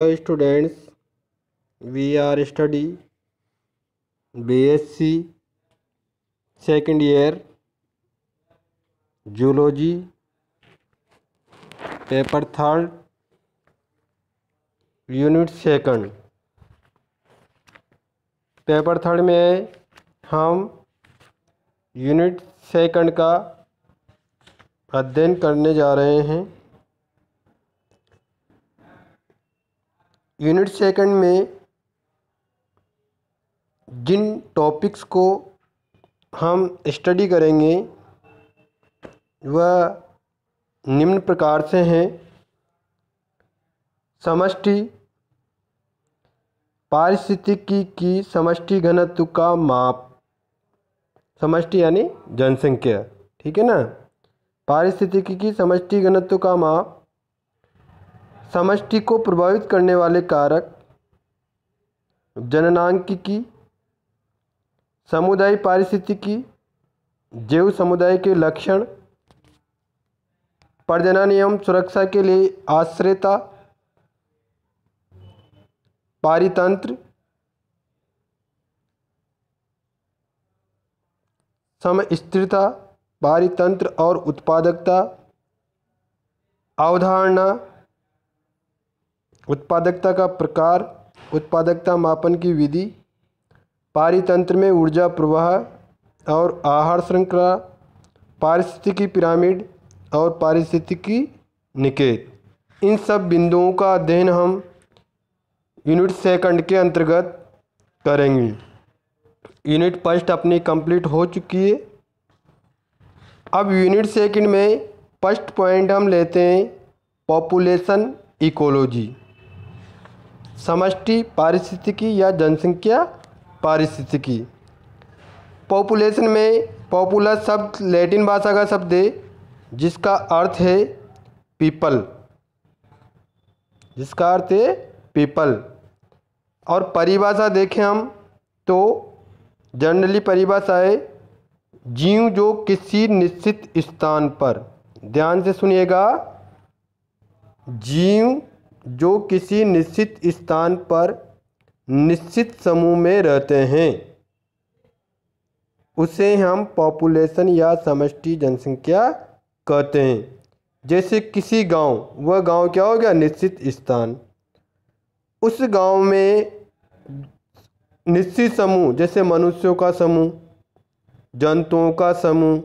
Hello students, we are study BSc second year zoology paper third unit second। Paper third में हम unit second का अध्ययन करने जा रहे हैं। यूनिट सेकंड में जिन टॉपिक्स को हम स्टडी करेंगे वह निम्न प्रकार से हैं। समष्टि पारिस्थितिकी की समष्टि घनत्व का माप। समष्टि यानी जनसंख्या, ठीक है ना। पारिस्थितिकी की समष्टि घनत्व का माप, समष्टि को प्रभावित करने वाले कारक, जननांकिकी, समुदाय पारिस्थितिकी, जैव समुदाय के लक्षण, प्रजनन एवं सुरक्षा के लिए आश्रयता, पारितंत्र, समस्थिरता, पारितंत्र और उत्पादकता, अवधारणा, उत्पादकता का प्रकार, उत्पादकता मापन की विधि, पारितंत्र में ऊर्जा प्रवाह और आहार श्रृंखला, पारिस्थितिकी पिरामिड और पारिस्थितिकी निकेत। इन सब बिंदुओं का अध्ययन हम यूनिट सेकंड के अंतर्गत करेंगे। यूनिट फर्स्ट अपनी कंप्लीट हो चुकी है। अब यूनिट सेकंड में फर्स्ट पॉइंट हम लेते हैं पॉपुलेशन इकोलॉजी, समष्टि पारिस्थितिकी या जनसंख्या पारिस्थितिकी। पॉपुलेशन में पॉपुलस शब्द लैटिन भाषा का शब्द है जिसका अर्थ है पीपल, जिसका अर्थ है पीपल। और परिभाषा देखें हम तो जनरली परिभाषा है जीव जो किसी निश्चित स्थान पर, ध्यान से सुनिएगा, जीव जो किसी निश्चित स्थान पर निश्चित समूह में रहते हैं उसे हम पॉपुलेशन या समष्टि जनसंख्या कहते हैं। जैसे किसी गांव, वह गांव क्या हो गया, निश्चित स्थान। उस गांव में निश्चित समूह, जैसे मनुष्यों का समूह, जंतुओं का समूह,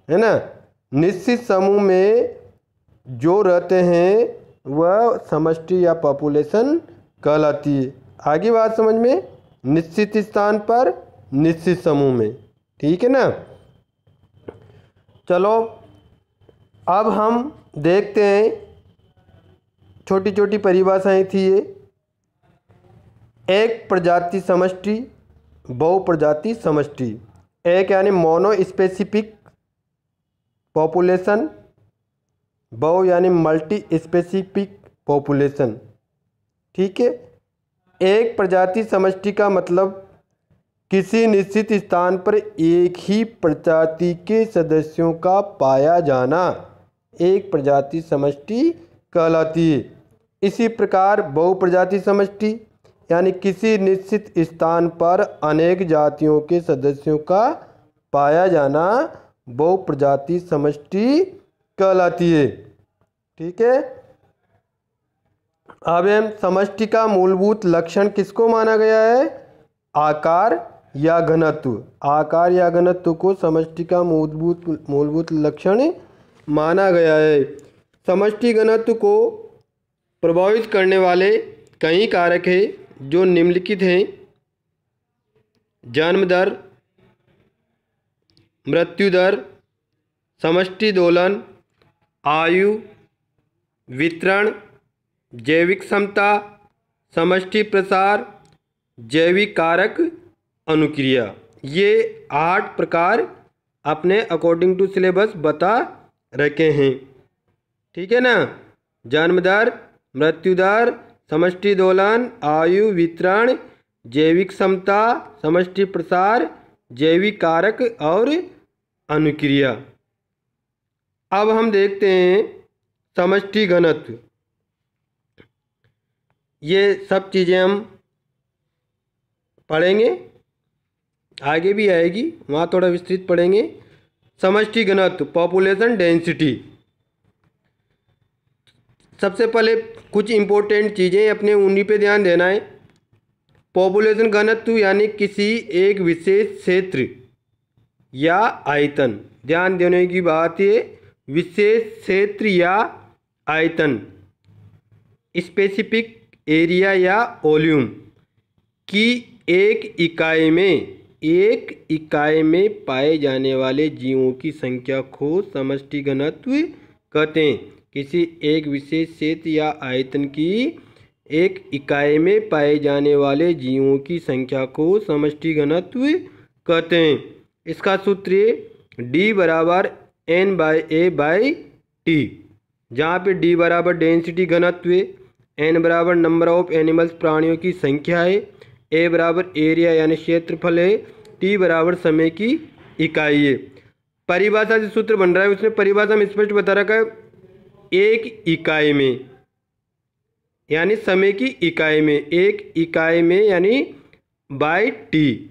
है ना, निश्चित समूह में जो रहते हैं वह समष्टि या पॉपुलेशन कहलाती है। आगे बात समझ में, निश्चित स्थान पर निश्चित समूह में, ठीक है ना। चलो अब हम देखते हैं, छोटी छोटी परिभाषाएं थी ये। एक प्रजाति समष्टि, बहु प्रजाति समष्टि। एक यानी मोनो स्पेसिफिक पॉपुलेशन, बहु यानी मल्टी स्पेसिफिक पॉपुलेशन, ठीक है। एक प्रजाति समष्टि का मतलब किसी निश्चित स्थान पर एक ही प्रजाति के सदस्यों का पाया जाना एक प्रजाति समष्टि कहलाती है। इसी प्रकार बहुप्रजाति समष्टि यानी किसी निश्चित स्थान पर अनेक जातियों के सदस्यों का पाया जाना बहुप्रजाति समष्टि कहलाती है, ठीक है। अब हम समष्टि का मूलभूत लक्षण किसको माना गया है, आकार या घनत्व। आकार या घनत्व को समष्टि का मूलभूत लक्षण माना गया है। समष्टि घनत्व को प्रभावित करने वाले कई कारक हैं जो निम्नलिखित हैं: जन्म दर, मृत्यु दर, समष्टि दोलन, आयु, वितरण, जैविक क्षमता, समष्टि प्रसार, जैविक कारक, अनुक्रिया। ये 8 प्रकार अपने अकॉर्डिंग टू सिलेबस बता रखे हैं, ठीक है ना। जन्म दर, मृत्यु दर, समष्टि दोलन, आयु, वितरण, जैविक क्षमता, समष्टि प्रसार, जैविक कारक और अनुक्रिया। अब हम देखते हैं समष्टि घनत्व। ये सब चीज़ें हम पढ़ेंगे, आगे भी आएगी, वहाँ थोड़ा विस्तृत पढ़ेंगे। समष्टि घनत्व, पॉपुलेशन डेंसिटी। सबसे पहले कुछ इम्पोर्टेंट चीज़ें अपने उन्हीं पे ध्यान देना है। पॉपुलेशन घनत्व यानी किसी एक विशेष क्षेत्र या आयतन, ध्यान देने की बात है, विशेष क्षेत्र या आयतन, स्पेसिफिक एरिया या वॉल्यूम की एक इकाई में पाए जाने वाले जीवों की संख्या को समष्टि घनत्व कहते हैं। किसी एक विशेष क्षेत्र या आयतन की एक इकाई में पाए जाने वाले जीवों की संख्या को समष्टि घनत्व कहते हैं। इसका सूत्र है D बराबर N/A/T, जहाँ पे D बराबर डेंसिटी घनत्व है, N बराबर नंबर ऑफ एनिमल्स प्राणियों की संख्या है, A बराबर एरिया यानी क्षेत्रफल है, T बराबर समय की इकाई है। परिभाषा से सूत्र बन रहा है, उसने परिभाषा में स्पष्ट बता रखा है, एक इकाई में यानी समय की इकाई में, एक इकाई में यानी बाय टी,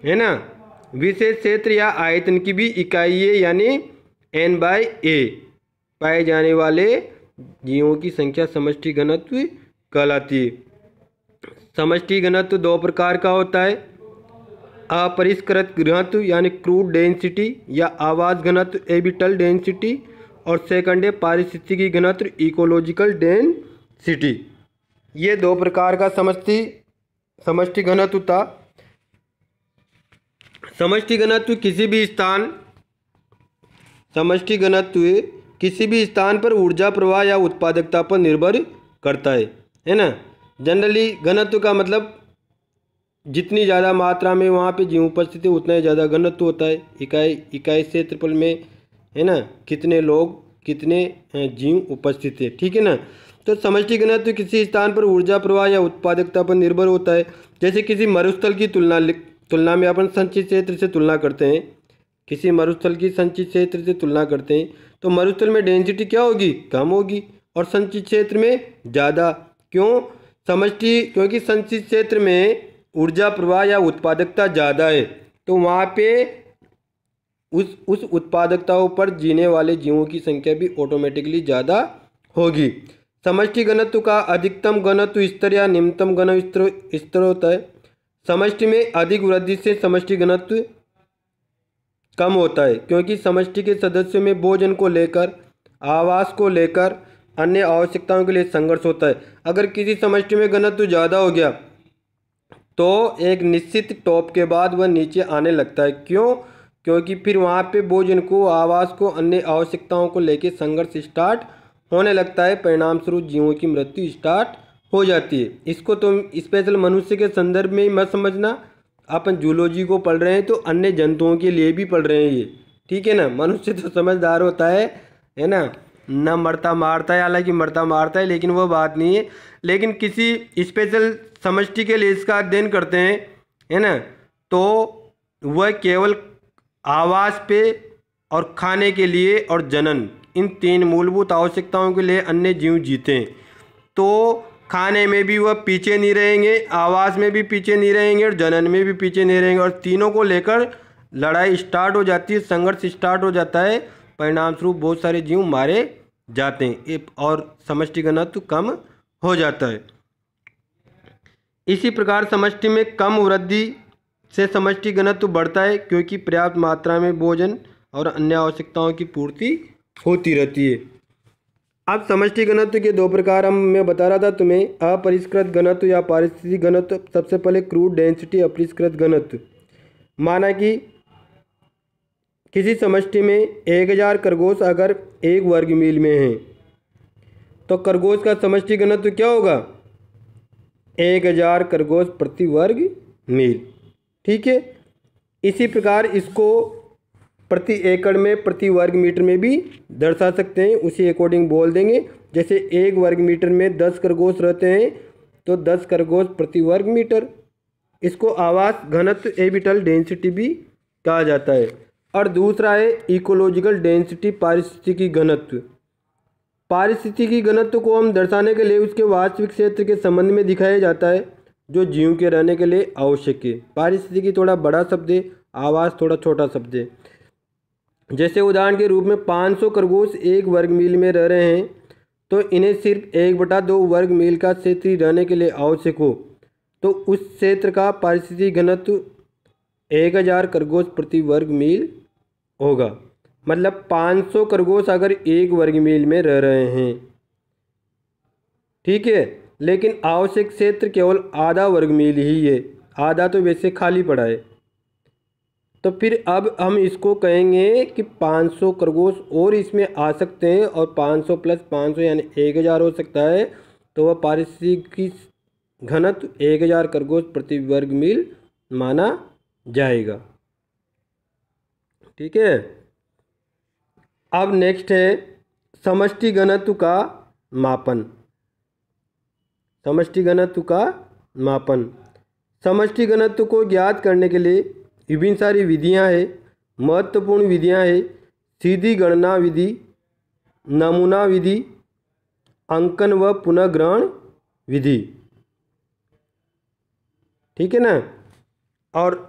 है ना। विशेष क्षेत्र या आयतन की भी इकाई है यानी N/A, पाए जाने वाले जीवों की संख्या समष्टि घनत्व कहलाती है। समष्टि घनत्व दो प्रकार का होता है, अपरिष्कृत घनत्व यानी क्रूड डेंसिटी या आवास घनत्व एबिटल डेंसिटी, और सेकंड है पारिस्थितिकी घनत्व इकोलॉजिकल डेंसिटी। ये दो प्रकार का समष्टि घनत्व था। समष्टि घनत्व किसी भी स्थान पर ऊर्जा प्रवाह या उत्पादकता पर निर्भर करता है ना। जनरली घनत्व का मतलब जितनी ज़्यादा मात्रा में वहाँ पे जीव उपस्थित है उतना ही ज़्यादा घनत्व होता है। इकाई क्षेत्रफल में, है ना, कितने लोग कितने जीव उपस्थित है, ठीक है ना। तो समष्टि घनत्व किसी स्थान पर ऊर्जा प्रवाह या उत्पादकता पर निर्भर होता है। जैसे किसी मरुस्थल की तुलना में अपन संचित क्षेत्र से तुलना करते हैं, किसी मरुस्थल की संचित क्षेत्र से तुलना करते हैं तो मरुस्थल में डेंसिटी क्या होगी, कम होगी, और संचित क्षेत्र में ज़्यादा। क्यों? क्योंकि संचित क्षेत्र में ऊर्जा प्रवाह या उत्पादकता ज़्यादा है, तो वहाँ पे उस उत्पादकताओं पर जीने वाले जीवों की संख्या भी ऑटोमेटिकली ज़्यादा होगी। समष्टि घनत्व का अधिकतम घनत्व स्तर या निम्नतम घनत्व स्तर होता है। समष्टि में अधिक वृद्धि से समष्टि घनत्व कम होता है, क्योंकि समष्टि के सदस्यों में भोजन को लेकर, आवास को लेकर, अन्य आवश्यकताओं के लिए संघर्ष होता है। अगर किसी समष्टि में घनत्व ज़्यादा हो गया तो एक निश्चित टॉप के बाद वह नीचे आने लगता है। क्यों? क्योंकि फिर वहाँ पे भोजन को, आवास को, अन्य आवश्यकताओं को लेकर संघर्ष स्टार्ट होने लगता है, परिणाम स्वरूप जीवों की मृत्यु स्टार्ट हो जाती है। इसको तुम स्पेशल मनुष्य के संदर्भ में ही मत समझना, अपन जूलॉजी को पढ़ रहे हैं तो अन्य जंतुओं के लिए भी पढ़ रहे हैं ये, ठीक है ना। मनुष्य तो समझदार होता है ना, न मरता मारता है, हालांकि मरता मारता है लेकिन वो बात नहीं है। लेकिन किसी स्पेशल समष्टि के लिए इसका अध्ययन करते हैं, है ना, तो वह केवल आवास पे और खाने के लिए और जनन, इन तीन मूलभूत आवश्यकताओं के लिए अन्य जीव जीते हैं। तो खाने में भी वह पीछे नहीं रहेंगे, आवास में भी पीछे नहीं रहेंगे और जनन में भी पीछे नहीं रहेंगे, और तीनों को लेकर लड़ाई स्टार्ट हो जाती है, संघर्ष स्टार्ट हो जाता है, परिणाम स्वरूप बहुत सारे जीव मारे जाते हैं और समष्टि घनत्व कम हो जाता है। इसी प्रकार समष्टि में कम वृद्धि से समष्टि घनत्व बढ़ता है, क्योंकि पर्याप्त मात्रा में भोजन और अन्य आवश्यकताओं की पूर्ति होती रहती है। अब समष्टि घनत्व के दो प्रकार मैं बता रहा था तुम्हें, अपरिष्कृत घनत्व या पारिस्थितिक घनत्व। सबसे पहले क्रूड डेंसिटी, अपरिष्कृत घनत्व। माना कि किसी समष्टि में 1000 खरगोश अगर 1 वर्ग मील में हैं तो खरगोश का समष्टि घनत्व क्या होगा, 1000 खरगोश प्रति वर्ग मील, ठीक है। इसी प्रकार इसको प्रति एकड़ में, प्रति वर्ग मीटर में भी दर्शा सकते हैं, उसी अकॉर्डिंग बोल देंगे। जैसे 1 वर्ग मीटर में 10 खरगोश रहते हैं तो 10 खरगोश प्रति वर्ग मीटर। इसको आवास घनत्व एबिटल डेंसिटी भी कहा जाता है। और दूसरा है इकोलॉजिकल डेंसिटी, पारिस्थितिकी घनत्व। पारिस्थितिकी घनत्व को हम दर्शाने के लिए उसके वास्तविक क्षेत्र के संबंध में दिखाया जाता है जो जीव के रहने के लिए आवश्यक है। पारिस्थितिकी थोड़ा बड़ा शब्द है, आवास थोड़ा छोटा शब्द है। जैसे उदाहरण के रूप में 500 खरगोश 1 वर्ग मील में रह रहे हैं तो इन्हें सिर्फ 1/2 वर्ग मील का क्षेत्र ही रहने के लिए आवश्यक हो तो उस क्षेत्र का पारिस्थितिकी घनत्व 1000 खरगोश प्रति वर्ग मील होगा। मतलब 500 खरगोश अगर 1 वर्ग मील में रह रहे हैं, ठीक है, लेकिन आवश्यक क्षेत्र केवल आधा वर्ग मील ही है, आधा तो वैसे खाली पड़ा है, तो फिर अब हम इसको कहेंगे कि 500 खरगोश और इसमें आ सकते हैं और 500 + 500 यानी 1000 हो सकता है, तो वह पारिस्थितिकी घनत्व 1000 खरगोश प्रति वर्ग मील माना जाएगा। ठीक है। अब नेक्स्ट है समष्टि घनत्व का मापन। समष्टि घनत्व का मापन। समष्टि घनत्व को ज्ञात करने के लिए विभिन्न सारी विधियां हैं। महत्वपूर्ण विधियां हैं सीधी गणना विधि, नमूना विधि, अंकन व पुनर्ग्रहण विधि। ठीक है ना। और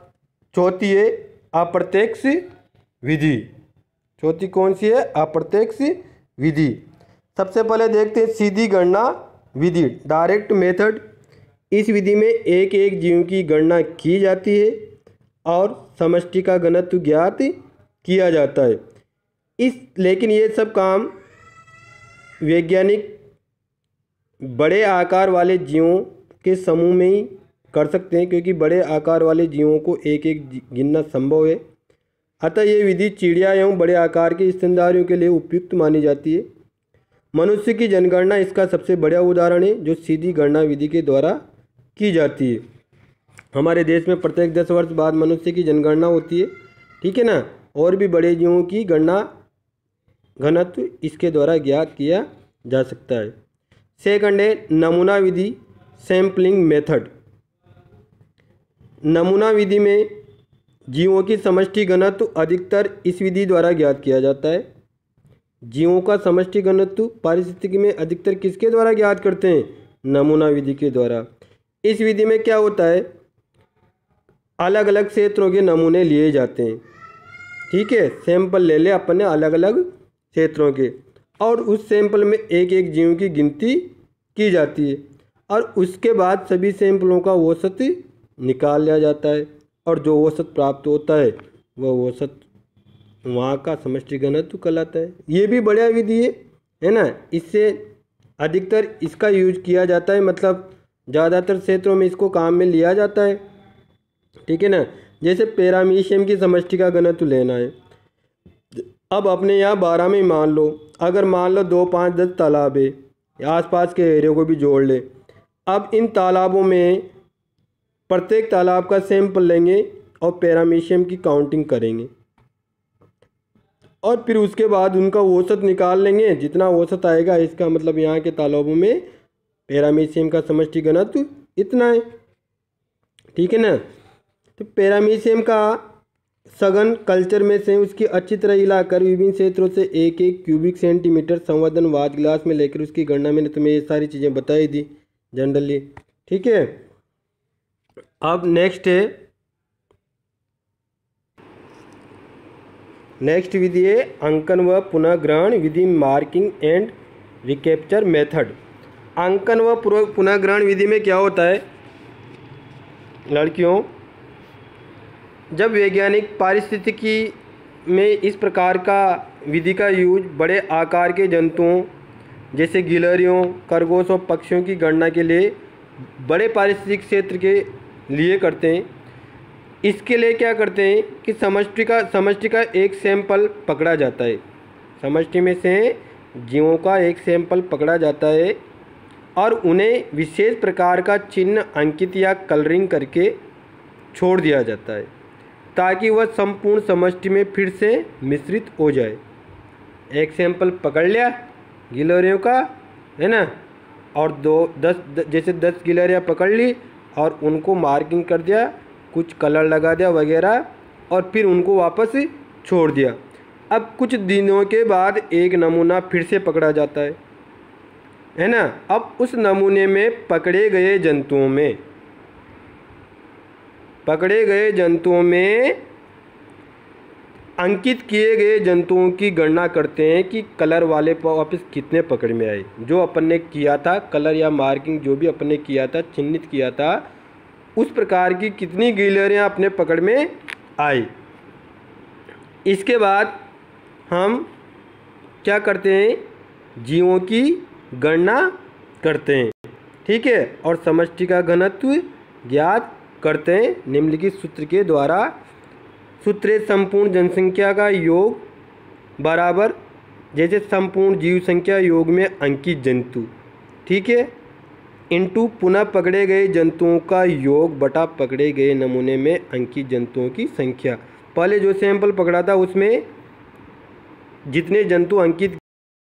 चौथी है अप्रत्यक्ष विधि। चौथी कौन सी है? अप्रत्यक्ष विधि। सबसे पहले देखते हैं सीधी गणना विधि, डायरेक्ट मेथड। इस विधि में एक एक जीव की गणना की जाती है और समष्टि का घनत्व ज्ञात किया जाता है। लेकिन ये सब काम वैज्ञानिक बड़े आकार वाले जीवों के समूह में ही कर सकते हैं, क्योंकि बड़े आकार वाले जीवों को एक एक गिनना संभव है। अतः ये विधि चिड़िया एवं बड़े आकार के स्तनधारियों के लिए उपयुक्त मानी जाती है। मनुष्य की जनगणना इसका सबसे बड़ा उदाहरण है, जो सीधी गणना विधि के द्वारा की जाती है। हमारे देश में प्रत्येक 10 वर्ष बाद मनुष्य की जनगणना होती है। ठीक है ना। और भी बड़े जीवों की गणना घनत्व इसके द्वारा ज्ञात किया जा सकता है। सेकंड है नमूना विधि, सैम्पलिंग मेथड। नमूना विधि में जीवों की समष्टि घनत्व अधिकतर इस विधि द्वारा ज्ञात किया जाता है। जीवों का समष्टि घनत्व पारिस्थितिकी में अधिकतर किसके द्वारा ज्ञात करते हैं? नमूना विधि के द्वारा। इस विधि में क्या होता है, अलग अलग क्षेत्रों के नमूने लिए जाते हैं। ठीक है, सैंपल ले ले अपन ने अलग अलग क्षेत्रों के, और उस सैंपल में एक एक जीव की गिनती की जाती है और उसके बाद सभी सैंपलों का औसत निकाल लिया जाता है और जो औसत प्राप्त होता है वह औसत वहाँ का समष्टि घनत्व कहलाता है। ये भी बढ़िया विधि है ना। इससे अधिकतर इसका यूज किया जाता है, मतलब ज़्यादातर क्षेत्रों में इसको काम में लिया जाता है। ठीक है ना। जैसे पैरामीशियम की समष्टि का घनत्व लेना है। अब अपने यहाँ 12 में मान लो, अगर मान लो 2, 5, 10 तालाब है, आसपास के एरिया को भी जोड़ ले। अब इन तालाबों में प्रत्येक तालाब का सैंपल लेंगे और पैरामीशियम की काउंटिंग करेंगे और फिर उसके बाद उनका औसत निकाल लेंगे। जितना औसत आएगा इसका मतलब यहाँ के तालाबों में पैरामीशियम का समष्टि घनत्व इतना है। ठीक है ना। तो पैरामीशियम का सघन कल्चर में से उसकी अच्छी तरह हिलाकर विभिन्न क्षेत्रों से 1-1 क्यूबिक सेंटीमीटर संवर्धन वाद गिलास में लेकर उसकी गणना मैंने तुम्हें ये सारी चीज़ें बताई दी जनरली। ठीक है। अब नेक्स्ट विधि है अंकन व पुनर्ग्रहण विधि, मार्किंग एंड रिकैप्चर मेथड। अंकन व पुनर्ग्रहण विधि में क्या होता है लड़कियों, जब वैज्ञानिक पारिस्थितिकी में इस प्रकार का विधि का यूज बड़े आकार के जंतुओं जैसे गिलहरियों, खरगोश और पक्षियों की गणना के लिए बड़े पारिस्थितिक क्षेत्र के लिए करते हैं। इसके लिए क्या करते हैं कि समष्टि का एक सैंपल पकड़ा जाता है। समष्टि में से जीवों का एक सैंपल पकड़ा जाता है और उन्हें विशेष प्रकार का चिन्ह अंकित या कलरिंग करके छोड़ दिया जाता है ताकि वह संपूर्ण समष्टि में फिर से मिश्रित हो जाए। एक सैंपल पकड़ लिया गिलहरियों का, है ना, और 10 गिलहरियाँ पकड़ ली और उनको मार्किंग कर दिया, कुछ कलर लगा दिया वगैरह, और फिर उनको वापस छोड़ दिया। अब कुछ दिनों के बाद एक नमूना फिर से पकड़ा जाता है है ना। अब उस नमूने में पकड़े गए जंतुओं में अंकित किए गए जंतुओं की गणना करते हैं कि कलर वाले वापस कितने पकड़ में आए। जो अपन ने किया था कलर या मार्किंग, जो भी अपन ने किया था, चिन्हित किया था, उस प्रकार की कितनी गिलहरियाँ अपने पकड़ में आई। इसके बाद हम क्या करते हैं, जीवों की गणना करते हैं, ठीक है, और समष्टि का घनत्व ज्ञात करते हैं निम्नलिखित सूत्र के द्वारा। सूत्र है संपूर्ण जनसंख्या का योग बराबर, जैसे संपूर्ण जीव संख्या योग में अंकित जंतु, ठीक है, इनटू पुनः पकड़े गए जंतुओं का योग बटा पकड़े गए नमूने में अंकित जंतुओं की संख्या। पहले जो सैंपल पकड़ा था उसमें जितने जंतु अंकित